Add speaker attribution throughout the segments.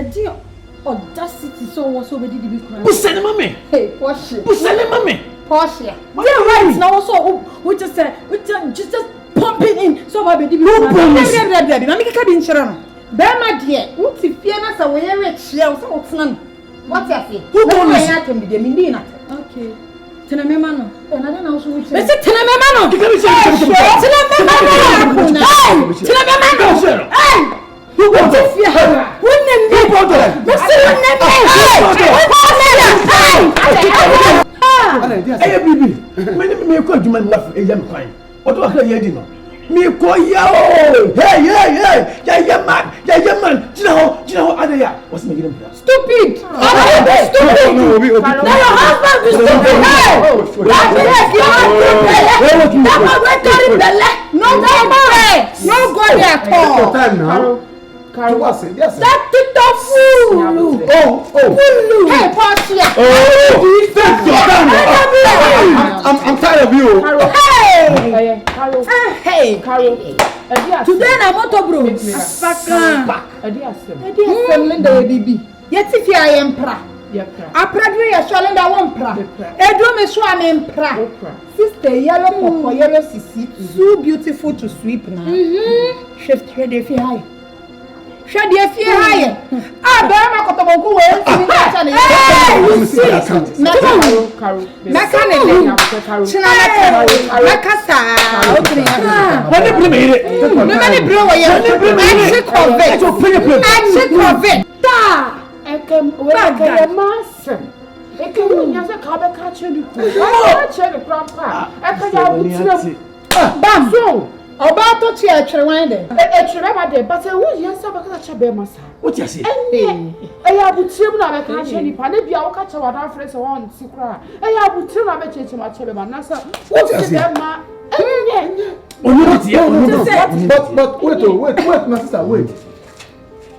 Speaker 1: dear audacity so was already the big crime.
Speaker 2: Who's sending mommy?
Speaker 1: Hey, Porsche.
Speaker 2: Who's sending mommy?
Speaker 1: Porsche. They're right now also we just pump it in so baby the big crime. Baby, let me get the insurance. Bear my dear, what's if you are so very rich? What's none? What's that? Who promised? Okay. Tenamemano. And I don't know who it's. Let's say Tenamemano. Tenamemano. Hey! Who wants to fear her? Who named me? Let's say your name.
Speaker 2: Hey, baby. When you call you man laugh, a young crying. What do I hear? You know? Me call you. Hey, yeah, man. Do you know, Adaya? What's making him here?
Speaker 1: Stupid! Stupid! Now your husband is stupid! Hey! No go there at all!
Speaker 2: Carol, what's it? Yes.
Speaker 1: That TikTok fool! Hey, Portia!
Speaker 2: I'm tired of you!
Speaker 1: Hey! Today na moto bro! Linda baby. Yet if I am pra. I pray you shall Linda one pra. Edom is one pra. Sister yellow pop yellow sissy. So beautiful to sweep now. Shift ready if you high. Shed your fear higher. Ah, Bama Kotoboku. You see, about to church rewind it. But I would yes, I catch a bear massa.
Speaker 2: What you say?
Speaker 1: I have put him now. I can't any panic. I will catch our friends on Sikra. I have put him now. I change my chair. What you say?
Speaker 3: But wait, master, wait.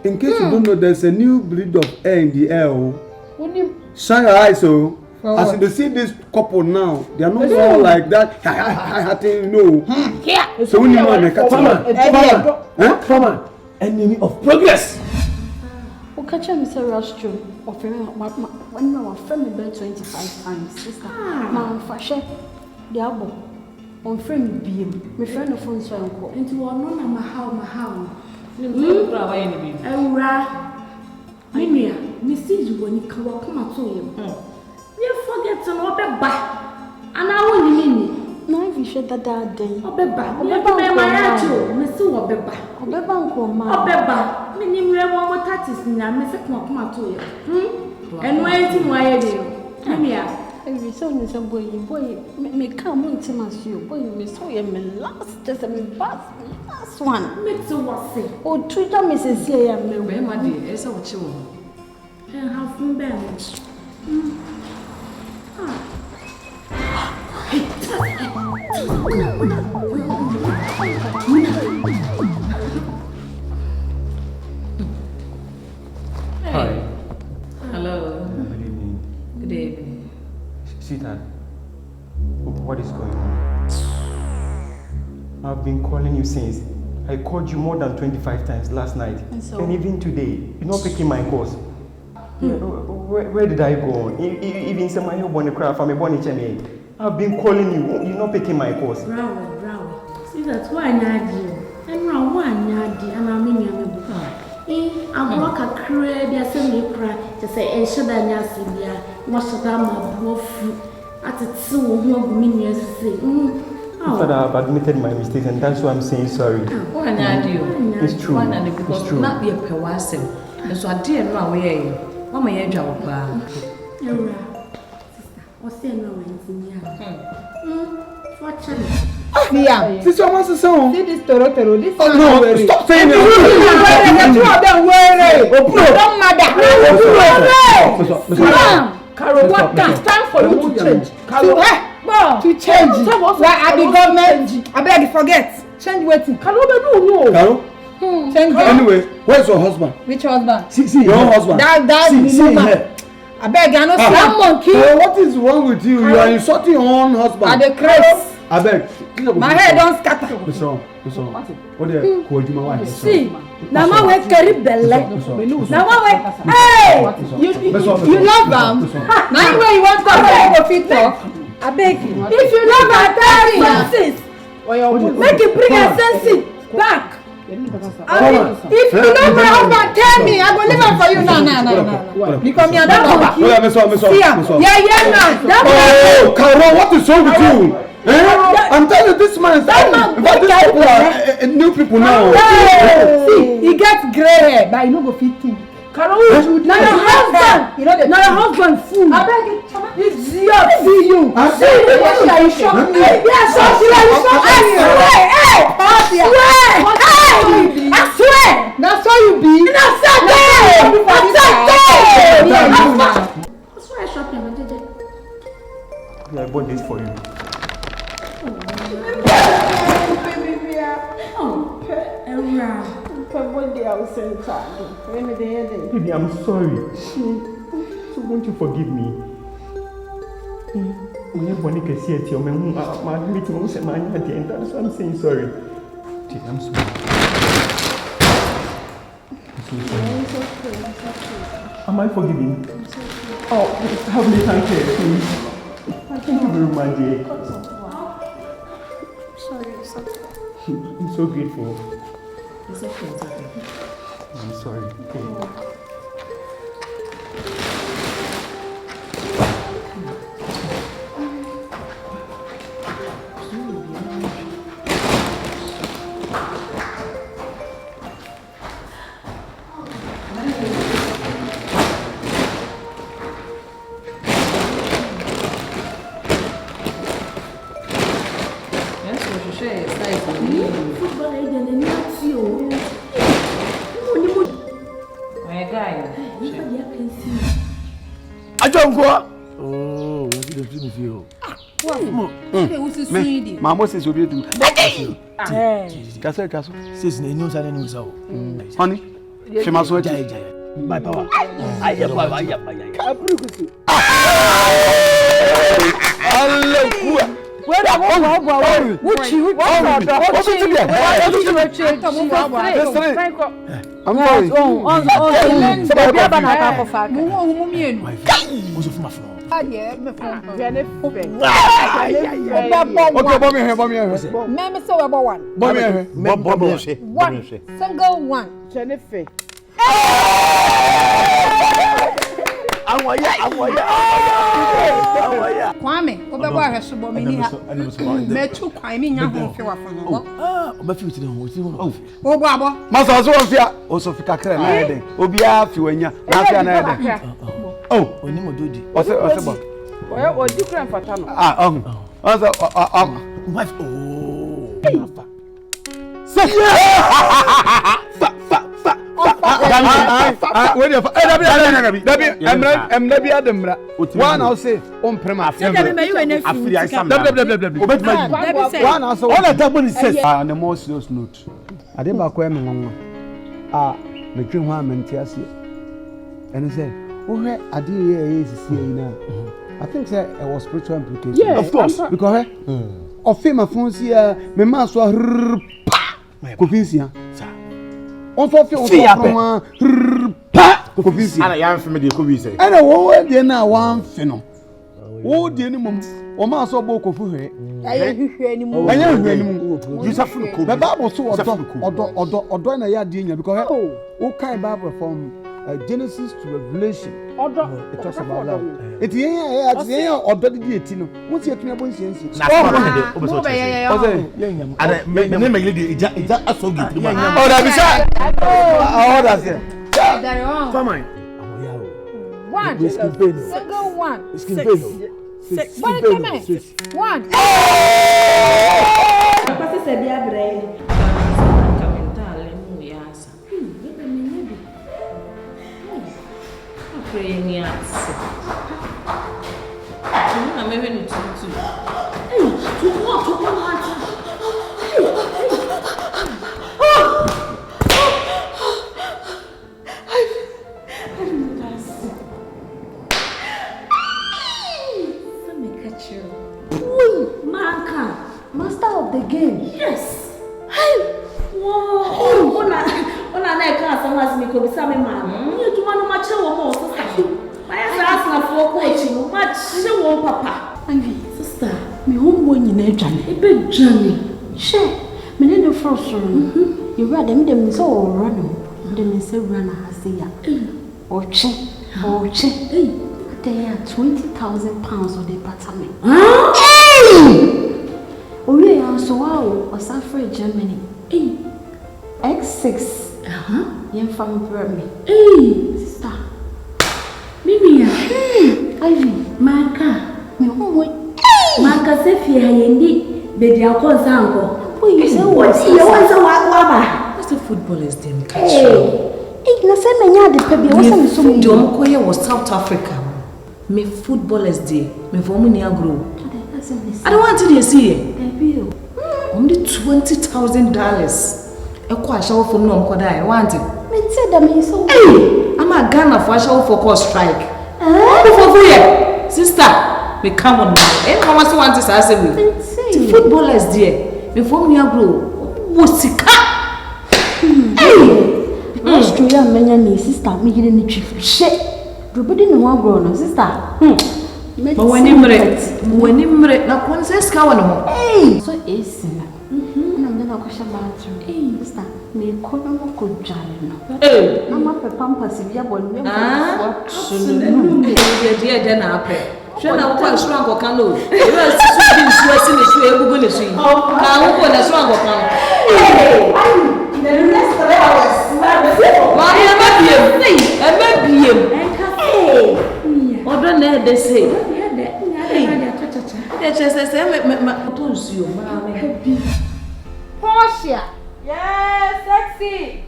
Speaker 3: In case you don't know, there's a new breed of air in the air. Shine your eyes, so. As you see this couple now, they are not all like that. No. So when you want to
Speaker 2: Farmer, enemy of progress.
Speaker 4: O catch Mr. Rostro of when my friend been 25 times, sister. Now fashion the album on friend beam. My friend of phone so uncle. Into one no na how. Mimia, Mrs. when you come to him. You forget to know Beba. And I won't mean no, if you should that day. Obeba, Miss Obeba, Obeba, meaning we have one tatis now, Miss Come to you. And waiting why you every so boy, may come into my shoe, boy, Miss William, last just a last one. Mix was say, oh, treat them, Mrs. C. I'm no way, my dear, it's all you and have from bench.
Speaker 5: Hi. Hello. Good evening. Good evening.
Speaker 3: Sweetheart, what is going on? I've been calling you since. I called you more than 25 times last night. And even today, you're not picking my calls. Where did I go? Even somebody who born a craft from a bonny chimney. I've been calling you. You're not picking my calls.
Speaker 4: Bravo. See, that's why I need you. And now one yadi, and I mean, I walk a crib, yes, and you cry to say, and should I not see ya? Most of them are both at it so many
Speaker 3: But I've admitted my mistakes, and that's why I'm saying sorry. It's true. It's true.
Speaker 5: Not be a person. So I didn't know where. Mama, you're job.
Speaker 4: Sister, what's the no
Speaker 3: This one wants to song.
Speaker 1: See this Toro, this
Speaker 3: no, stop saying it.
Speaker 1: Carol, what it's time for you to change. Carol, to change. Why are the government? I beg you forget. Change waiting. Carol,
Speaker 3: Carol?
Speaker 1: Change.
Speaker 3: Anyway, where's your husband?
Speaker 1: Which husband?
Speaker 3: See your husband.
Speaker 1: That's woman. I beg you, I know see monkey.
Speaker 3: What is wrong with you? You are insulting your own husband.
Speaker 1: At the crest.
Speaker 3: I beg.
Speaker 1: My hair don't scatter.
Speaker 3: Listen. What the Kojuma one?
Speaker 4: See, now my way carry belle. Now my way.
Speaker 1: Hey, you love them. Now where you want to go fit talk.
Speaker 4: I beg you. If you love her, tell me. Make it bring her senses back.
Speaker 1: If you love my husband, tell me. I will leave him for you. No. Because me and that number. Yeah,
Speaker 3: Oh, Carol, what is wrong with you? I'm telling you, this man is new people now.
Speaker 1: See, he gets gray hair, but he no go fit think.
Speaker 4: Carol, now your husband fool. I beg you. It's your see you. I
Speaker 1: swear. That's all you be.
Speaker 4: That's why I shop him.
Speaker 2: I bought this for you. Baby, I'm sorry. So won't you forgive me? When you want to see it, my meeting was at my end, that's why I'm saying sorry. I'm sorry. Am I forgiving? Oh, help me thank you, please. Thank you very much, dear.
Speaker 4: Sorry.
Speaker 2: I'm so grateful.
Speaker 5: It's okay.
Speaker 2: I'm sorry.
Speaker 3: Mama says you'll be able to.
Speaker 2: Says no sudden news.
Speaker 3: Honey, she must wait.
Speaker 2: My power.
Speaker 1: Kwame, obeba ahweso bo mini ha. Metu kwame nya ho fe wa fo no.
Speaker 2: Oba fi ti no, ti ho.
Speaker 1: Obo abo.
Speaker 3: Masa so fia, o so fika kra na eden. Obi a fi wanya, na fia na eden. Oh,
Speaker 2: Oni mo dodi.
Speaker 3: O se bo.
Speaker 6: O di kra mfata no.
Speaker 3: O se
Speaker 2: Wife.
Speaker 3: Wait, Adamra. One I'll say on premise. One also on a double says and the more serious note. I did back when the dream one mentiasi. And he said, oh, I did now. I think that it was spiritual implication.
Speaker 6: Yeah,
Speaker 3: of course. Because of fame of phones here, my master Covincia. On so feel Covincia.
Speaker 2: And I am from the Covincia.
Speaker 3: And I won't be now one fino. Oh, the minimum. O ma so boko fu he.
Speaker 6: Aye hwehwe anymore.
Speaker 3: Anya hwehwe anymore. You suffer ko. The Bible so odo na ya de nya because o kan Bible from Genesis to Revelation. Odo it talks about love. It yen odo de eti no. Mo ti etumi abon siensi.
Speaker 2: Na so be
Speaker 3: o say
Speaker 2: ana me me lady ija aso gi prima.
Speaker 3: Oh, that be shy. Oh, that's it.
Speaker 2: Come on.
Speaker 6: One. Single one. Six.
Speaker 1: One come one.
Speaker 4: Papa se bia bre. customers me ko bisa me ma. Ni adwuma no ma che wo mo sister. My ass na for coach no ma che wo papa.
Speaker 7: Ivy, sister, me home nyina adwane.
Speaker 4: E be dwane.
Speaker 7: She, me ne do frosoro no. You rather me dem so run no. Dem say run ase ya. Oche. Hey, they are 20,000 pounds on the apartment.
Speaker 4: Hey!
Speaker 7: Oh yeah, so wow, or South Germany.
Speaker 4: Hey,
Speaker 7: X6. Yen from Burma.
Speaker 4: Hey,
Speaker 7: Sister.
Speaker 4: Mimi ya.
Speaker 7: Ivy,
Speaker 4: Maka.
Speaker 7: me home.
Speaker 4: Maka se fi ha yendi bedi akonsa anko.
Speaker 7: Boy, you say what?
Speaker 4: You want to waba?
Speaker 5: What's the footballers them catch?
Speaker 4: Hey.
Speaker 7: Hey, na say me nya de pe bi, what's me so me?
Speaker 5: Do Omokoye was South Africa. Me footballers day. Me for me grow. I don't want to see it. Only $20,000. A quite show from no Kodai. I want it.
Speaker 7: Me say that me so.
Speaker 5: Hey, I'm a Ghana for a show for cause strike. Before here, sister, me come on now. Eh, how much want to say we? The footballers there. Me for me grow. Wosika. Hey.
Speaker 7: Australia menya ni sister me gire ni chief. She. Nobody no one grow no sister.
Speaker 5: But when you mre na kwanza ska wana ho.
Speaker 7: Hey, so is na. Na mna ko sha bathroom. Hey, sister, me ko na mo ko jare no.
Speaker 5: Hey,
Speaker 7: ama pe pampas bia bonne mo.
Speaker 5: Dia na ape. Hwe na wo asuro ankoka no. Yo asisu bi nsu asi ne so egugu ne so yi. Ka wo ko na so ankoka no. Hey,
Speaker 4: The next 3 hours.
Speaker 5: Why am I here? Am I here?
Speaker 4: Hey.
Speaker 5: Odo na de say.
Speaker 1: Portia.
Speaker 6: Yes, sexy.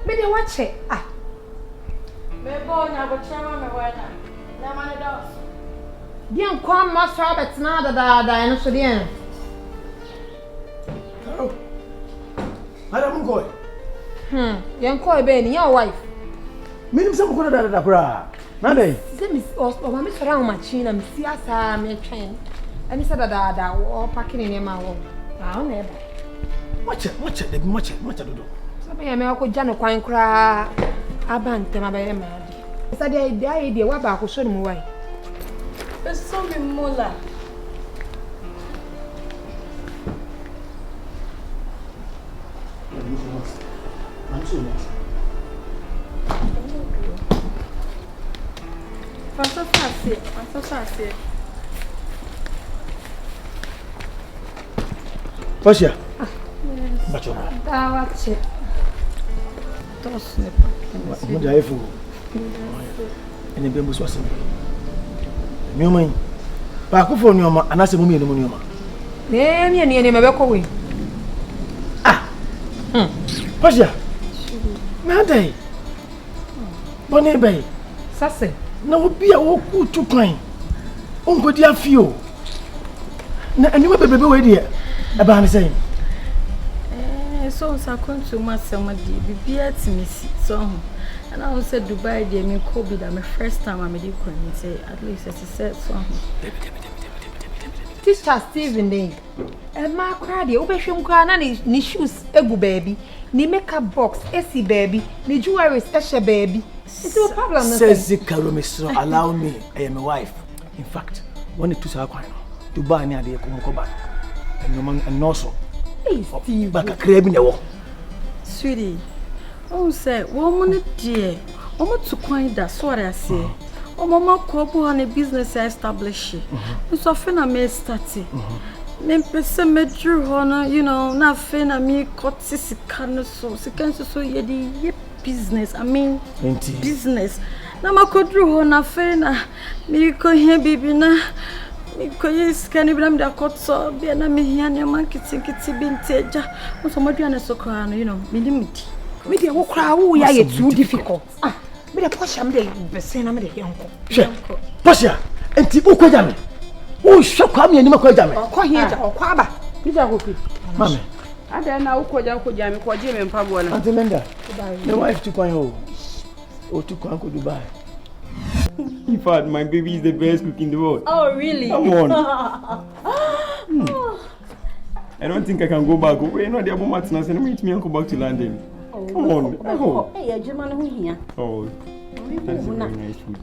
Speaker 1: Me dey watch it.
Speaker 6: Me bonya go chama me wena. Na mane dos.
Speaker 1: Dia kwa ma so abetna da no so dia.
Speaker 2: Madam Ngoy.
Speaker 1: Yen ko be ni your wife.
Speaker 2: Minim se ko da kura. Na dey.
Speaker 1: Se mi o ma me so ra ma chi na mi si asa me twen. Ani se da o packing ni ma wo. O na e ba.
Speaker 2: Watch it, dodo.
Speaker 1: So be me ko ja no kwan kura abante ma be ma di. Sa dia wa ba ko so ni mu wai.
Speaker 6: Be so mi mola. Passa fácil.
Speaker 2: Portia. Bacho.
Speaker 1: Da watch it. Tos ne.
Speaker 2: Mo ja efu. Ene be mo so asem. Mi oman. Ba ko fo ni oma anase mo mi enu mo ni oma.
Speaker 1: Ne me be ko we.
Speaker 2: Portia. Na dey. Boni be.
Speaker 1: Sase.
Speaker 2: Na obi a wo ku tu kwan. Onko di afio. Na anima bebebe we die. E ba ne say.
Speaker 6: So sakonto masema di bibia timisi so and I said Dubai dey me ko bi da my first time I dey come say at least as said so
Speaker 1: Teacher Steven dey ma kwa dey obehwem kwa na ni shoes egu baby ni makeup box esi baby ni jewelry ehye baby it's no problem no
Speaker 2: says Karomiso allow me I am a wife in fact when to say kwan Dubai ni ade ko ba and no so
Speaker 1: Steve
Speaker 2: baka krebi ne wo
Speaker 6: sweetie oh say woman dear omo to kwan da so ara say omo ma ko bo na business establish so fena me start me pese me drew hono you know na fena me cut sika no so ye di business I mean business na ma ko drew hono fena me ko he bibi na Because can you blame the court so be na me here na man kiti binteja so maduane so kra no you know me limit
Speaker 1: me dey wo kra wo ya ye too difficult me dey Portia me dey bese na me dey yanko
Speaker 2: Portia enti ukwaja me wo hwe kwa me anima kwaja me
Speaker 1: ko hia ja ko aba me ja ko pi
Speaker 2: mame
Speaker 6: ada na ukwaja me ko je me mpabo na
Speaker 2: Auntie Linda the wife to kwan o to kwan ko Dubai.
Speaker 8: In fact, my baby is the best cook in the world.
Speaker 6: Oh, really?
Speaker 8: Come on. I don't think I can go back. You know, the Abomats and I said, meet me and go back to London. Come on. Oh.
Speaker 7: Hey, German who here?
Speaker 8: Oh. That's very nice food.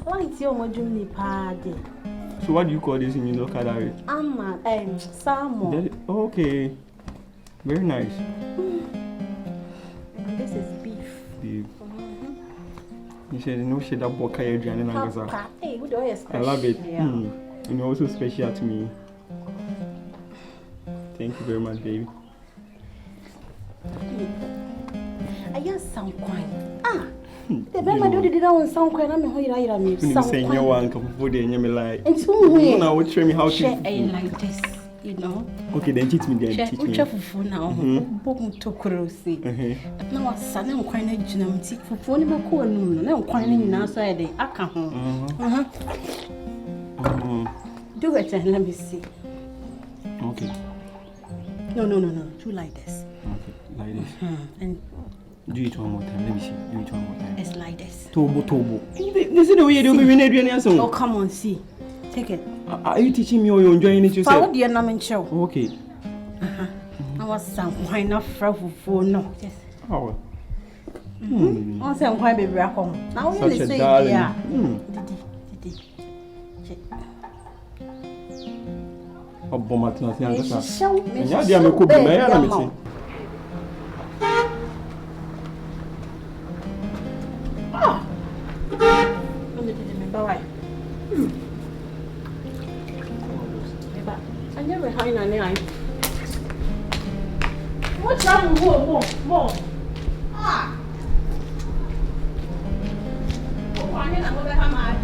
Speaker 7: Like your Germany party.
Speaker 8: So what do you call this in your local dialect?
Speaker 7: Salmon.
Speaker 8: Okay. Very nice.
Speaker 7: This is beef.
Speaker 8: Beef. You said no shade that boka you drink
Speaker 7: Papa. Hey, what do I expect?
Speaker 8: I love it.
Speaker 7: Yeah.
Speaker 8: And you're also special to me. Thank you very much, baby.
Speaker 7: I just sound quiet. The Bama do did on sound quiet. I'm here. I'm
Speaker 8: saying you want to put it in your life.
Speaker 7: And so
Speaker 8: now would show me how to
Speaker 7: like this, you know.
Speaker 8: Okay, then teach me then. Teach me.
Speaker 7: For now. Bom to crossy. Now, son, I'm quite a genome. For phone my cool noon. I'm quite in outside. I can't. Do it and let me see.
Speaker 8: Okay.
Speaker 7: No. Do like this.
Speaker 8: Okay, like this.
Speaker 7: And
Speaker 8: do it one more time. Let me see. Do it one more time.
Speaker 7: it's like this.
Speaker 8: Tobo. This is the way you do me.
Speaker 7: Oh, come on, see. Take it.
Speaker 8: Are you teaching me or you enjoying it yourself?
Speaker 7: Follow the name show.
Speaker 8: Okay.
Speaker 7: I was some why not for no. Yes.
Speaker 8: Oh.
Speaker 7: I say I'm quite baby back home. Now we
Speaker 8: Such a darling.
Speaker 7: Didi.
Speaker 8: Oh, bomat na siya
Speaker 7: Show
Speaker 8: sa.
Speaker 7: me.
Speaker 8: Nya dia me ko bi me ya na me ti.
Speaker 7: Bye. I never hide on the eye. What's wrong with more? Oh, I need another hammer.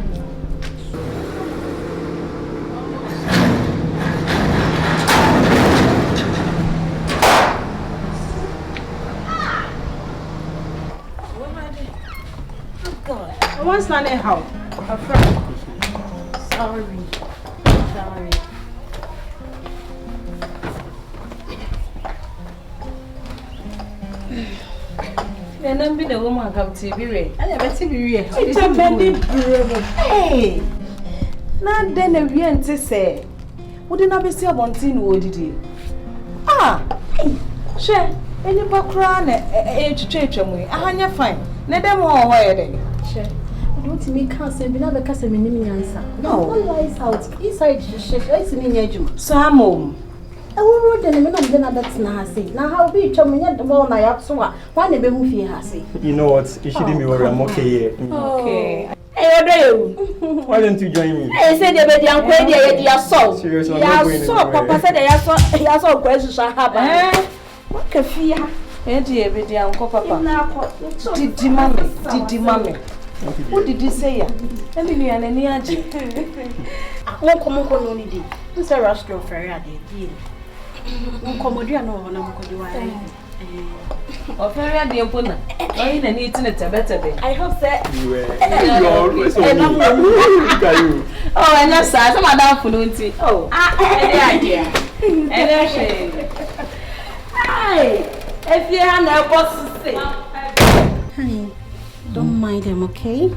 Speaker 7: What's not a how? Sorry.
Speaker 5: And then be the woman come TV. I never TV.
Speaker 7: It's a baby.
Speaker 5: Hey. Now then a real to say. Wouldn't I be still wanting what did you? Hey. Share. Any background age church away. I'm fine. Let them all away. Share.
Speaker 7: Don't make cancer, be never cast a minimum answer.
Speaker 5: No,
Speaker 7: lies out. Inside the ship, it's in your jum.
Speaker 5: Sam.
Speaker 7: I will road and then that's Nasi. Now, how be coming at the ball? I have so why the baby has it.
Speaker 8: You know what? You shouldn't be worried. I'm okay here.
Speaker 5: Okay.
Speaker 7: Hey,
Speaker 8: Why don't you join me?
Speaker 7: I said the baby and quay, you saw.
Speaker 8: Seriously,
Speaker 7: You saw, Papa said I saw questions I have. What can fear?
Speaker 5: Eddie, baby, Uncle Papa. Did mommy? What did you say? Emily and any auntie.
Speaker 7: Won't come on only. It's a rascal ferry. Won't come on, no one.
Speaker 5: Or ferry, the opponent. I ain't eating it better.
Speaker 7: I hope that
Speaker 8: You always so good. Look at you.
Speaker 5: Oh, and that's sad. Some other fluency. Oh, any idea? Any Hi. If you have no boss to say.
Speaker 7: Honey, don't mind them, okay?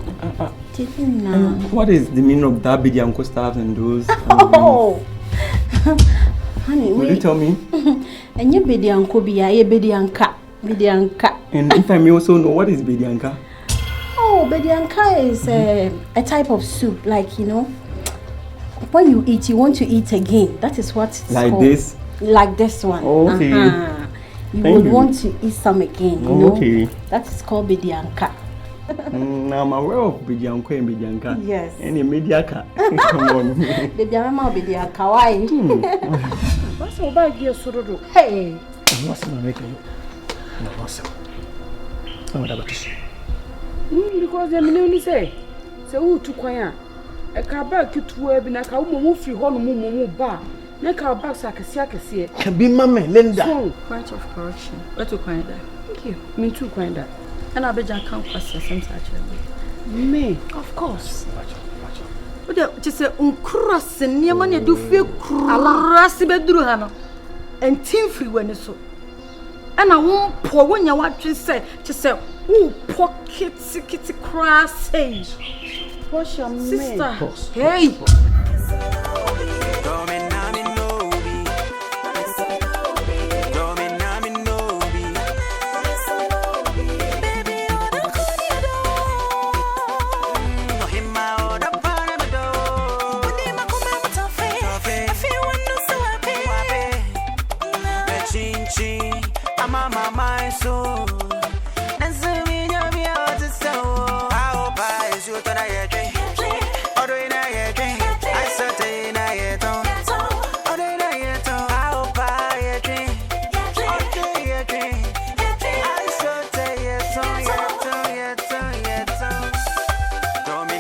Speaker 7: Take him now.
Speaker 8: What is the meaning of that baby uncle staff and those?
Speaker 7: Oh, honey,
Speaker 8: will you tell me?
Speaker 7: And your baby uncle be a baby anka.
Speaker 8: And if I may also know, what is bedianka?
Speaker 7: Oh, bedianka is a type of soup, like, you know, when you eat, you want to eat again. That is what it's
Speaker 8: like
Speaker 7: called.
Speaker 8: This?
Speaker 7: Like this one.
Speaker 8: Okay.
Speaker 7: You would want to eat some again, you know.
Speaker 8: Okay.
Speaker 7: That is called bedianka.
Speaker 8: Now I'm aware of bedianka and bedianka.
Speaker 7: Yes.
Speaker 8: And a mediaka. Come on.
Speaker 7: Bedianka, why?
Speaker 6: What's your bag here, Sorodo?
Speaker 7: Hey.
Speaker 2: What's my making? No, what's up? Oh, what about this?
Speaker 6: Because the minute say, so to Quaya. A car back to a binaka, move free horn, move bar. Make our bags like a siak.
Speaker 2: Can be Mamma Linda.
Speaker 6: Point of correction. What to find that? Thank you. Me too, find that. And I bet I can't pass your sense actually. Me, of course. But just say, cross and near money do feel cross bedroom and team free when it's so. And I won't pour when you what you say, just say, oh, pocket kitty cross sage. What's your sister? Hey.